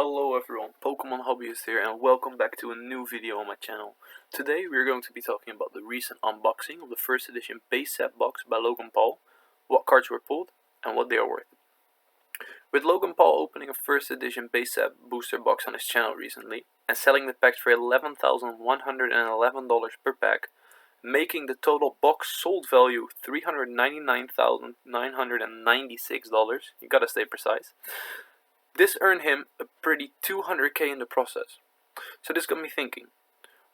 Hello everyone, Pokemon Hobbyist here and welcome back to a new video on my channel. Today we are going to be talking about the recent unboxing of the first edition base set box by Logan Paul, what cards were pulled and what they are worth. With Logan Paul opening a first edition base set booster box on his channel recently and selling the packs for $11,111 per pack, making the total box sold value $399,996, you gotta stay precise. This earned him a pretty 200k in the process. So this got me thinking,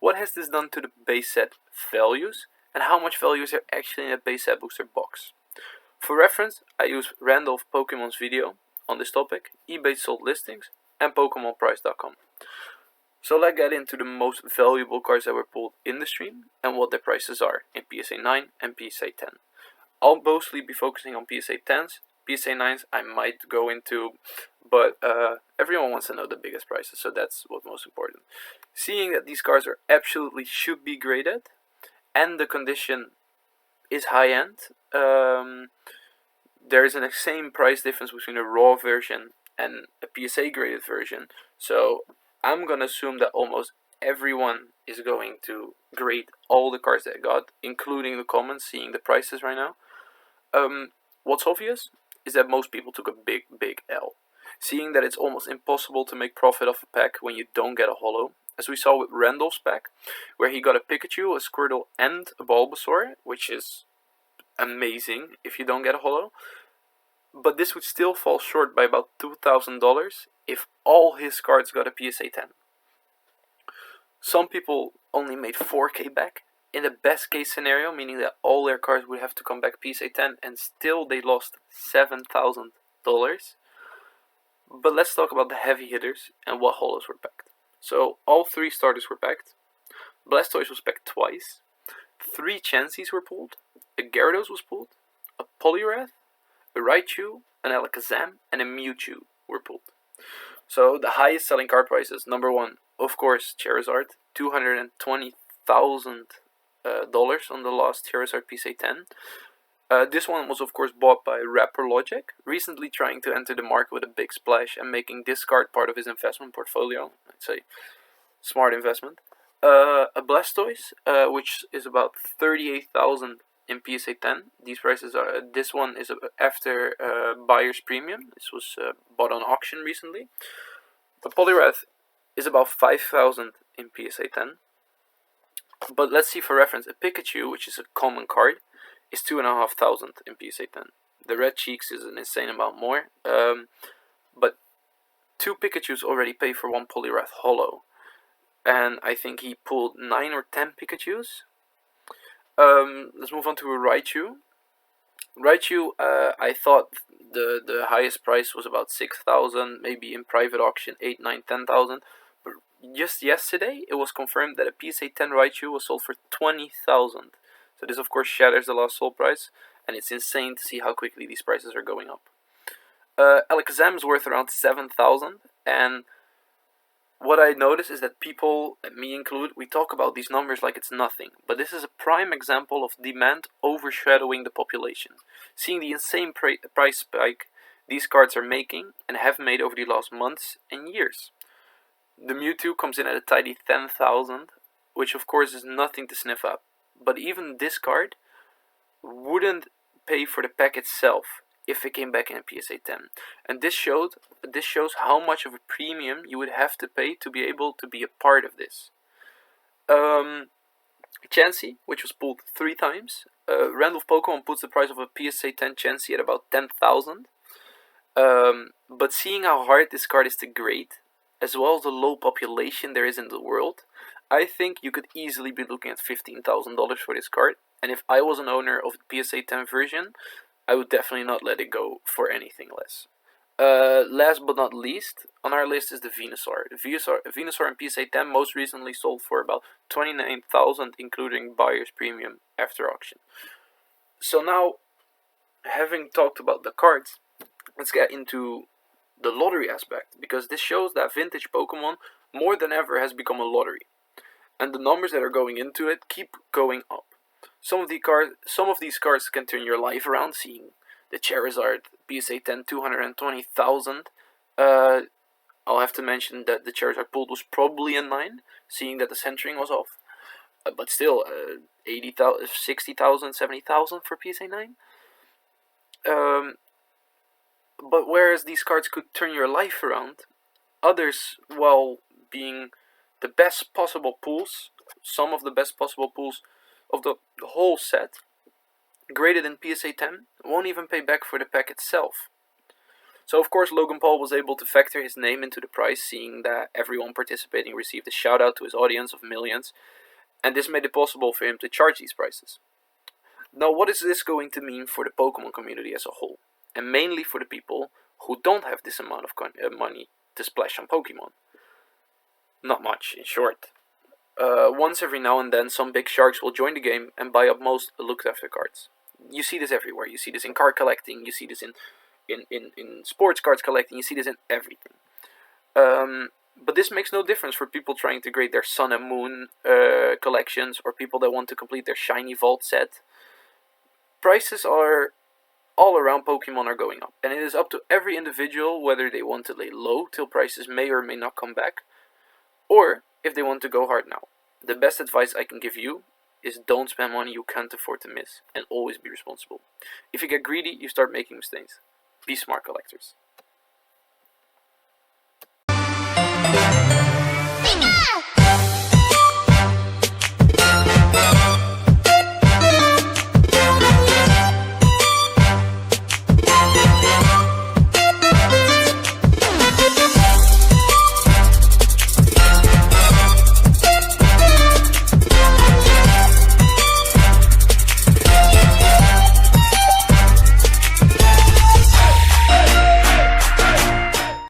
what has this done to the base set values and how much value is there actually in a base set booster box? For reference, I use Randolph Pokemon's video on this topic, eBay sold listings and PokemonPrice.com. So let's get into the most valuable cards that were pulled in the stream and what their prices are in PSA 9 and PSA 10. I'll mostly be focusing on PSA 10s. PSA 9s I might go into, but everyone wants to know the biggest prices, so that's what's most important. Seeing that these cards are absolutely should be graded, and the condition is high end, there is an same price difference between a raw version and a PSA graded version, so I'm gonna assume that almost everyone is going to grade all the cards they got, including the comments, seeing the prices right now. What's obvious is that most people took a big L, seeing that it's almost impossible to make profit off a pack when you don't get a holo, as we saw with Randolph's pack, where he got a Pikachu, a Squirtle and a Bulbasaur, which is amazing if you don't get a holo, but this would still fall short by about $2,000 if all his cards got a PSA 10. Some people only made 4k back, in the best case scenario, meaning that all their cards would have to come back PSA 10 and still they lost $7,000. But let's talk about the heavy hitters and what holos were packed. So all 3 starters were packed. Blastoise was packed twice. 3 Chanseys were pulled. A Gyarados was pulled. A Polywrath, a Raichu, an Alakazam, and a Mewtwo were pulled. So the highest selling card prices, number 1, of course, Charizard, $220,000 on the last Charizard PSA 10. This one was of course bought by Rapper Logic, recently trying to enter the market with a big splash and making this card part of his investment portfolio. I'd say smart investment. A Blastoise, which is about $38,000 in PSA 10. These prices are. This one is after buyer's premium. This was bought on auction recently. A Polywrath is about $5,000 in PSA 10. But let's see for reference, a Pikachu, which is a common card, is $2,500 in PSA 10. The Red Cheeks is an insane amount more, but 2 Pikachus already pay for 1 Poliwrath holo, and I think he pulled 9 or 10 Pikachus. Let's move on to a Raichu. Raichu, I thought the highest price was about 6,000, maybe in private auction 8, 9, 10,000. Just yesterday, it was confirmed that a PSA 10 Raichu was sold for 20,000. So this of course shatters the last sold price, and it's insane to see how quickly these prices are going up. Alakazam is worth around 7,000, and what I notice is that people, me included, we talk about these numbers like it's nothing, but this is a prime example of demand overshadowing the population. Seeing the insane price spike these cards are making and have made over the last months and years. The Mewtwo comes in at a tidy 10,000, which of course is nothing to sniff at. But even this card wouldn't pay for the pack itself if it came back in a PSA 10. And this shows how much of a premium you would have to pay to be able to be a part of this. Chansey, which was pulled 3 times. Randolph Pokemon puts the price of a PSA 10 Chansey at about 10,000. But seeing how hard this card is to grade, as well as the low population there is in the world, I think you could easily be looking at $15,000 for this card. And if I was an owner of the PSA 10 version, I would definitely not let it go for anything less. Last but not least, on our list is the Venusaur. The Venusaur in PSA 10 most recently sold for about $29,000, including buyer's premium after auction. So now, having talked about the cards, let's get into the lottery aspect, because this shows that vintage Pokemon more than ever has become a lottery, and the numbers that are going into it keep going up. Some of these cards can turn your life around, seeing the Charizard PSA 10 $220,000. I'll have to mention that the Charizard pulled was probably a 9, seeing that the centering was off. But still, 80,000, 60,000, 70,000 for PSA 9. But whereas these cards could turn your life around, others, while being the best possible pulls, some of the best possible pulls of the whole set, graded in PSA 10, won't even pay back for the pack itself. So of course Logan Paul was able to factor his name into the price, seeing that everyone participating received a shout out to his audience of millions, and this made it possible for him to charge these prices. Now what is this going to mean for the Pokemon community as a whole? And mainly for the people who don't have this amount of money to splash on Pokemon. Not much, in short. Once every now and then, some big sharks will join the game and buy up most looked after cards. You see this everywhere. You see this in card collecting. You see this in sports cards collecting. You see this in everything. But this makes no difference for people trying to grade their Sun and Moon collections, or people that want to complete their Shiny Vault set. Prices are all around Pokemon are going up, and it is up to every individual whether they want to lay low till prices may or may not come back, or if they want to go hard now. The best advice I can give you is don't spend money you can't afford to miss, and always be responsible. If you get greedy, you start making mistakes. Be smart, collectors.